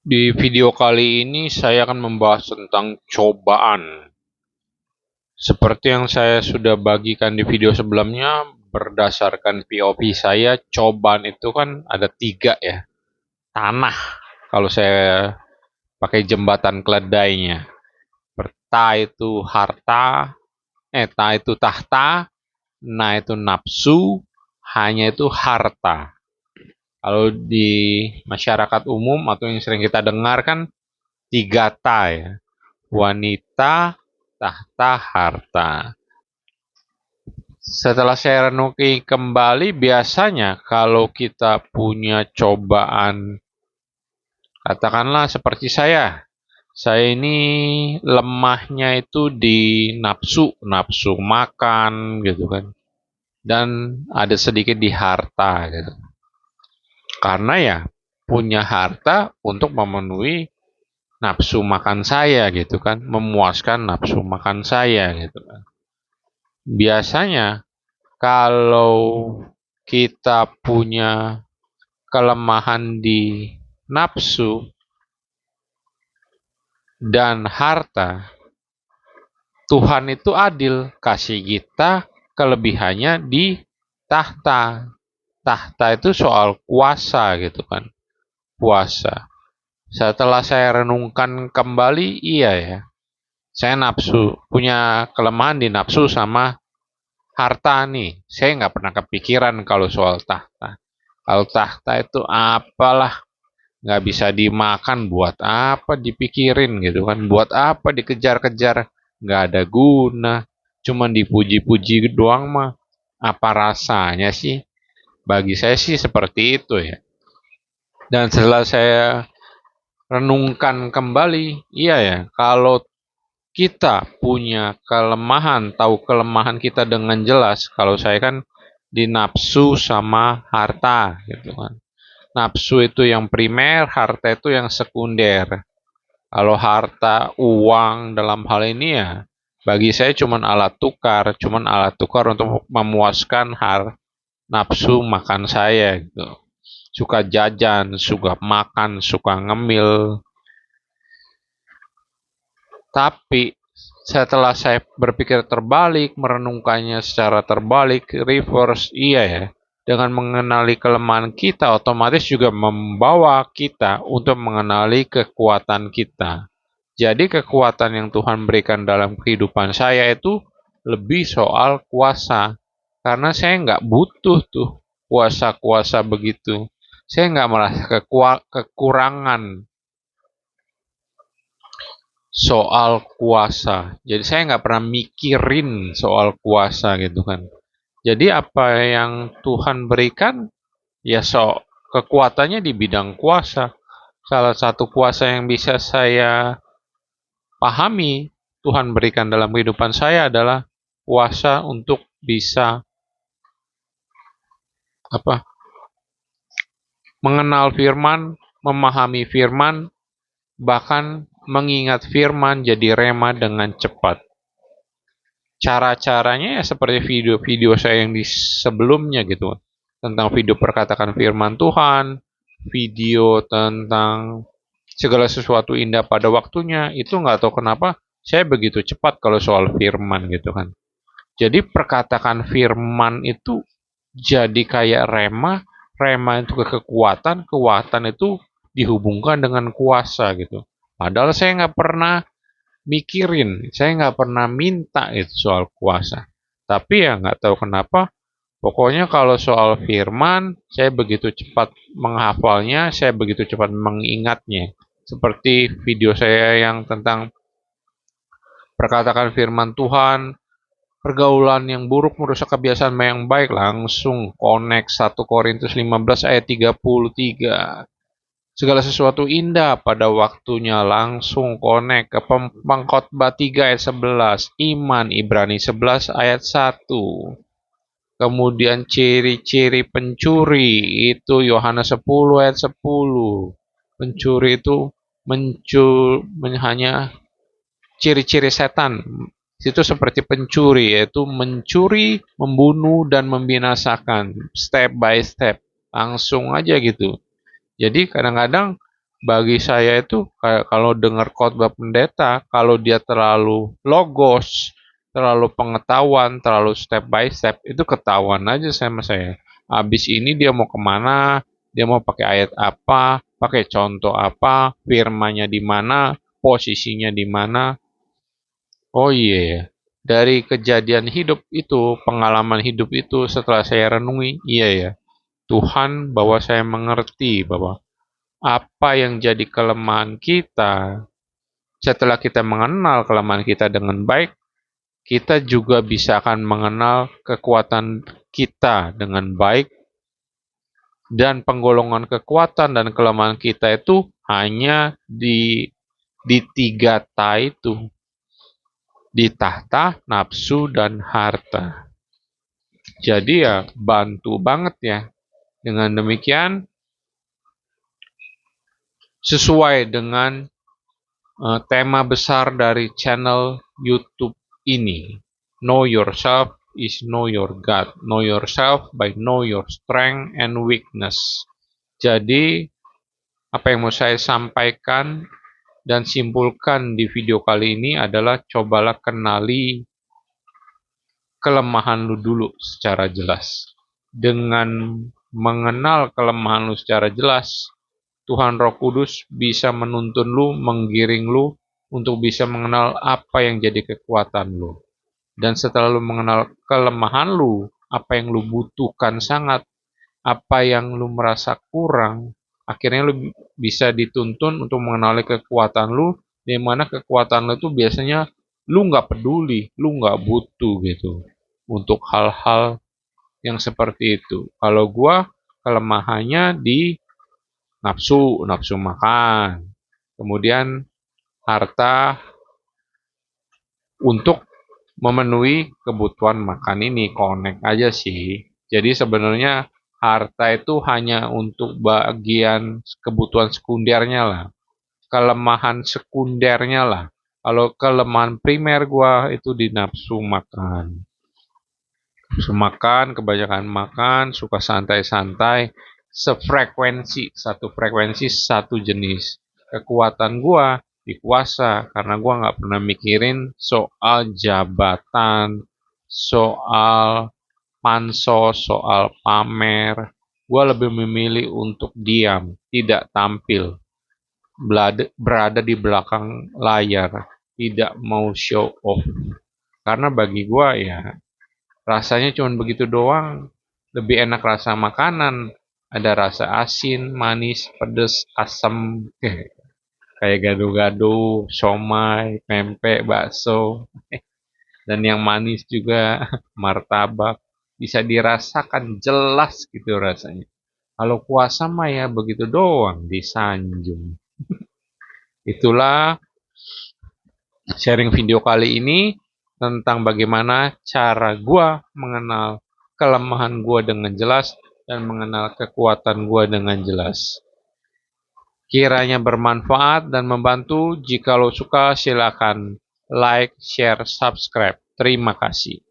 Di video kali ini saya akan membahas tentang cobaan. Seperti yang saya sudah bagikan di video sebelumnya, berdasarkan POV saya, cobaan itu kan ada tiga ya. Tanah, kalau saya pakai jembatan keledainya. Ta itu harta, ta itu tahta, na itu nafsu, hanya itu harta. Kalau di masyarakat umum atau yang sering kita dengar kan tiga ta ya. Wanita, tahta, harta. Setelah saya renungi kembali, biasanya kalau kita punya cobaan, katakanlah seperti saya ini lemahnya itu di nafsu makan gitu kan, dan ada sedikit di harta gitu. Karena ya punya harta untuk memenuhi nafsu makan saya gitu kan, memuaskan nafsu makan saya gitu kan. Biasanya kalau kita punya kelemahan di nafsu dan harta, Tuhan itu adil, kasih kita kelebihannya di tahta. Tahta itu soal kuasa gitu kan, puasa. Setelah saya renungkan kembali, iya ya, saya punya kelemahan di nafsu sama harta nih. Saya nggak pernah kepikiran kalau soal tahta. Kalau tahta itu apalah, nggak bisa dimakan, buat apa dipikirin gitu kan, buat apa dikejar-kejar, nggak ada guna, cuman dipuji-puji doang mah, apa rasanya sih? Bagi saya sih seperti itu ya. Dan setelah saya renungkan kembali, iya ya, kalau kita punya kelemahan, tahu kelemahan kita dengan jelas. Kalau saya kan di nafsu sama harta gitu kan. Nafsu itu yang primer, harta itu yang sekunder. Kalau harta, uang dalam hal ini ya, bagi saya cuman alat tukar untuk memuaskan nafsu makan saya gitu. Suka jajan, suka makan, suka ngemil. Tapi setelah saya berpikir terbalik, merenungkannya secara terbalik, reverse, iya ya. Dengan mengenali kelemahan kita, otomatis juga membawa kita untuk mengenali kekuatan kita. Jadi kekuatan yang Tuhan berikan dalam kehidupan saya itu lebih soal kuasa. Karena saya nggak butuh tuh kuasa-kuasa begitu. Saya nggak merasa kekurangan soal kuasa. Jadi saya nggak pernah mikirin soal kuasa gitu kan. Jadi apa yang Tuhan berikan ya kekuatannya di bidang kuasa. Salah satu kuasa yang bisa saya pahami Tuhan berikan dalam kehidupan saya adalah kuasa untuk bisa apa? Mengenal firman, memahami firman, bahkan mengingat firman jadi rema dengan cepat. Cara-caranya ya seperti video-video saya yang di sebelumnya gitu. Tentang video perkatakan firman Tuhan, video tentang segala sesuatu indah pada waktunya, itu nggak tahu kenapa saya begitu cepat kalau soal firman gitu kan. Jadi perkatakan firman itu jadi kayak rema itu ke kekuatan, kekuatan itu dihubungkan dengan kuasa gitu. Padahal saya nggak pernah mikirin, saya nggak pernah minta itu soal kuasa. Tapi ya nggak tahu kenapa, pokoknya kalau soal firman, saya begitu cepat menghafalnya, saya begitu cepat mengingatnya. Seperti video saya yang tentang perkatakan firman Tuhan, pergaulan yang buruk merusak kebiasaan yang baik, langsung connect 1 Korintus 15 ayat 33. Segala sesuatu indah pada waktunya, langsung connect ke Pengkhotbah 3 ayat 11, iman Ibrani 11 ayat 1. Kemudian ciri-ciri pencuri itu Yohanes 10 ayat 10. Pencuri itu hanya ciri-ciri setan. Itu seperti pencuri, yaitu mencuri, membunuh, dan membinasakan. Step by step. Langsung aja gitu. Jadi kadang-kadang Bagi saya itu kayak kalau dengar khotbah pendeta, kalau dia terlalu logos, terlalu pengetahuan, terlalu step by step, itu ketahuan aja sama saya. Habis ini dia mau kemana, dia mau pakai ayat apa, pakai contoh apa, firmanya di mana, posisinya di mana. Oh iya ya, dari kejadian hidup itu, pengalaman hidup itu setelah saya renungi, iya ya, Tuhan bahwa saya mengerti bahwa apa yang jadi kelemahan kita, setelah kita mengenal kelemahan kita dengan baik, kita juga bisa akan mengenal kekuatan kita dengan baik, dan penggolongan kekuatan dan kelemahan kita itu hanya di tiga ta itu, di tahta, nafsu, dan harta. Jadi ya bantu banget ya. Dengan demikian sesuai dengan tema besar dari channel YouTube ini. Know yourself is know your God. Know yourself by know your strength and weakness. Jadi, apa yang mau saya sampaikan dan simpulkan di video kali ini adalah cobalah kenali kelemahan lu dulu secara jelas. Dengan mengenal kelemahan lu secara jelas, Tuhan Roh Kudus bisa menuntun lu, menggiring lu untuk bisa mengenal apa yang jadi kekuatan lu. Dan setelah lu mengenal kelemahan lu, apa yang lu butuhkan sangat, apa yang lu merasa kurang, akhirnya lu bisa dituntun untuk mengenali kekuatan lu, di mana kekuatan lu itu biasanya lu nggak peduli, lu nggak butuh gitu untuk hal-hal yang seperti itu. Kalau gua kelemahannya di nafsu makan, kemudian harta untuk memenuhi kebutuhan makan ini, connect aja sih. Jadi sebenarnya harta itu hanya untuk bagian kebutuhan sekundernya lah, kelemahan sekundernya lah. Kalau kelemahan primer gua itu di nafsu makan. Nafsu makan, kebanyakan makan, suka santai-santai, sefrekuensi, satu frekuensi, satu jenis. Kekuatan gua di puasa karena gua nggak pernah mikirin soal jabatan, soal pansos, soal pamer. Gua lebih memilih untuk diam, tidak tampil, berada di belakang layar, tidak mau show off. Karena bagi gua ya rasanya cuma begitu doang. Lebih enak rasa makanan. Ada rasa asin, manis, pedas, asam. Kayak gado-gado, somai, pempek, bakso. Dan yang manis juga, martabak. Bisa dirasakan jelas gitu rasanya. Kalau puasa mah ya begitu doang, disanjung. Itulah sharing video kali ini tentang bagaimana cara gua mengenal kelemahan gua dengan jelas dan mengenal kekuatan gua dengan jelas. Kiranya bermanfaat dan membantu. Jika lo suka silakan like, share, subscribe. Terima kasih.